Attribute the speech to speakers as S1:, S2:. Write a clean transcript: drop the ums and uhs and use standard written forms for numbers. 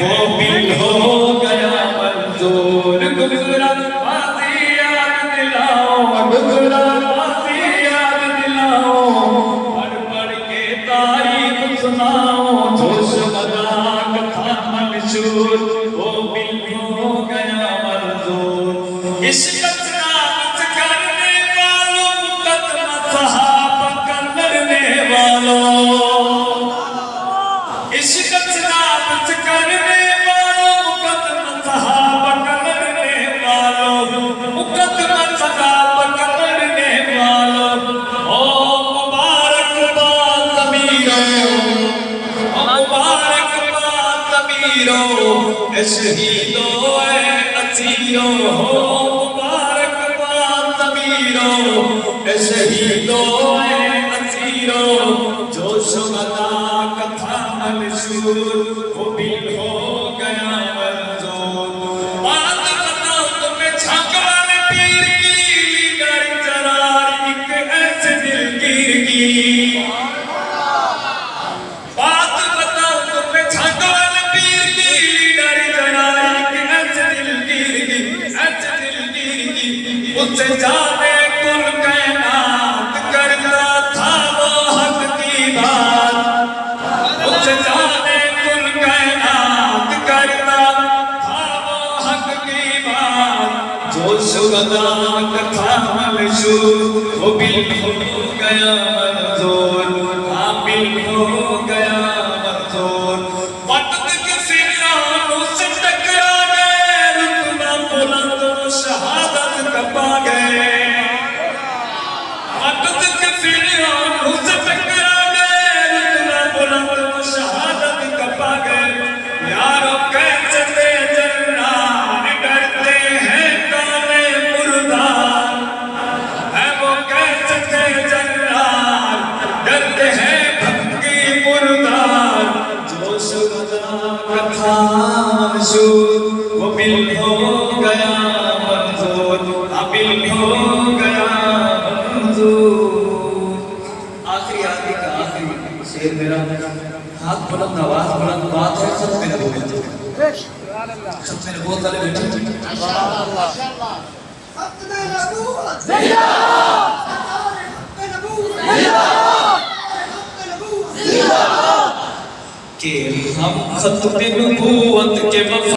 S1: वो बिल हो गया मंजूर। गुजरा बाजी याद दिलाओ, गुजरा बाजी याद दिलाओ, पढ़ पढ़ के तारीफ सुनाओ, जोश मजाक था मंशूर, वो बिल हो गया मंजूर। इश्क शराबत करने वालों, मुकद्दमा सहाबा का लड़ने वालों, इश्क शराबत करने वालों, मुकद्दमा सहाबा का लड़ने वालों, मुकद्दमा सहाबा का लड़ने वालों। ओ मुबारकबाद अमीरों, ओ मुबारकबाद अमीरों, ए शहीदों ए असीरों, हो मुबारकबाद अमीरों, ए शहीदों ए असीरों, जो शुहदा का था मंशूर, वो बिल हो गया मंजूर। बात बताओ तुम्हें छक वाले पीर की, लीडर जरारी के ऐसे दिलगीर की। बात बताओ तुम्हें छक वाले पीर की, लीडर जरारी के ऐसे दिलगीर की, ऐसे दिलगीर की। उससे जाने कुल कायनात करता था वो हक की बात, उससे जाने कुल कायनात करता था वो हक की बात, जो शुहदा का था मंशूर, वो बिल हो गया मंजूर, हाँ बिल हो गया मंजूर। वक्त के सिरानों से टकरा गए, रुतबा बुलंद वो शहादत का पा गए। वक्त के सिरानों से टकरा गए, रुतबा बुलंद वो शहादत का पा गए। यारो कैसे थे जन्नात, डरते हैं काले मुर्दार, है वो कैसे थे जन्नात, डरते हैं भक्की मुर्दार, जो शुहदा का था मंशूर, वो बिल हो गया मंजूर, बिल हो गया मंजूर। आखिरी आखिरी का आखिरी शेर मेरा, हाथ बुलंद आवाज बुलंद बात है, सब मेरे बोल, सब मेरे बोल वाले बैठे कि हम खत्म नबूवत के